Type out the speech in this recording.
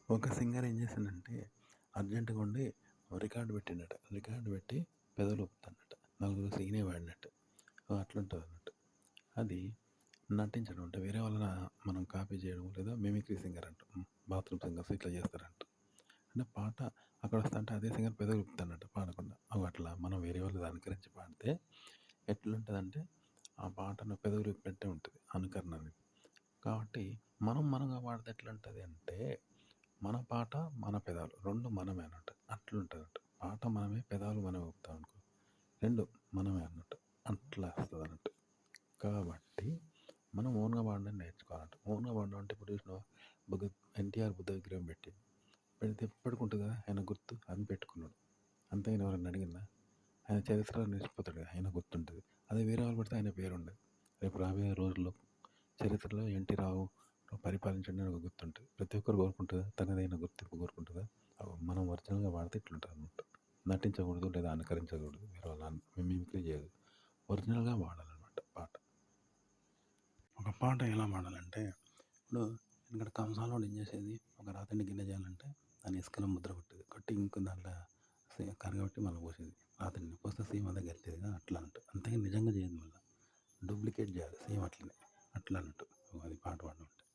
ఒక సింగర్ ఏం చేసిండంటే అర్జెంట్‌గా ఉండి రికార్డ్ పెట్టిండట. రికార్డ్ పెట్టి పెదవులు ఊపుతాండట. నలుగురు సీనే పాడినట్టు. అట్లుంటదన్నట్టు. అది నటించడం అంటే వేరే వాళ్ళని మనం కాపీ చేయడం లేదా మిమిక్రీ సింగర్ అంటాం. బాత్రూమ్ సింగర్స్ ఇట్లా చేస్తారంట. అంటే పాట అక్కడ వస్తుంటే అదే సింగర్ పెదవులు ఊపుతాడట పాడకుండా. అట్లా మనం వేరే వాళ్ళది అనుకరించి పాడితే ఎట్లుంటదంటే ఆ పాటను పెదవులు ఊపినట్టే ఉంటది అనుకరణ అనేది. కాబట్టి మనంగా పాడితే ఎట్లుంటది అంటే మన పాట, మన పెదాలు 2 మనమే అన్నట్టు. అట్లుంటదన్నట్టు. పాట మనమే, పెదాలు మనమే ఊపుతామనుకో 2 మనమే అన్నట్టు. అట్లా వస్తదన్నట్టు. కాబట్టి మనం ఓన్‌గా పాడడం నేర్చుకోవాలంట. ఓన్‌గా పాడడం అంటే ఇప్పుడు చూసినావా ఎన్టీఆర్ బుద్ధ విగ్రహం పెడితే ఎప్పటికుంటది కదా! ఆయన గుర్తు అని పెట్టుకున్నాడు. అంతేగాని ఎవరైనా అడిగిందా? ఆయన చరిత్రలో నిలిచిపోతాడు కదా! ఆయన గుర్తుంటది. అదే వేరే వాళ్ళు పెడితే ఆయన పేరుండదు. రేపు రాబోయే రోజుల్లో చరిత్రలో ఎన్టీ రావు పరిపాలించండి అని ఒక గుర్తుంటది. ప్రతి ఒక్కరు కోరుకుంటదా? తనదైన గుర్తింపు కోరుకుంటదా? మనం ఒరిజినల్‌గా వాడితే ఇట్లుంటదనమాట. నటించకూడదు లేదా అనుకరించకూడదు. వేరే వాళ్ళ మిమిక్రీ చేయదు. ఒరిజినల్‌గా వాడాలనమాట పాట. ఒక పాట ఎలా పాడాలంటే ఇప్పుడు ఎందుకంటే కంసాలోడు ఏం చేసేది ఒక రాతిని గిన్నె చేయాలంటే దాన్ని ఇసుకలో ముద్ర కొట్టేది. కొట్టి ఇంకో దాంట్లో కరగబెట్టి మళ్ళీ పోసేది. రాతిని పోస్తే సేమ్ అదే గెలిచేదిగా అట్లా అన్నట్టు. అంతేగాని నిజంగా చేయదు మళ్ళీ. డూప్లికేట్ చేయాలి సేమ్ అట్లనే. అట్లా అన్నట్టు. అది పాట పాడడం అంటే.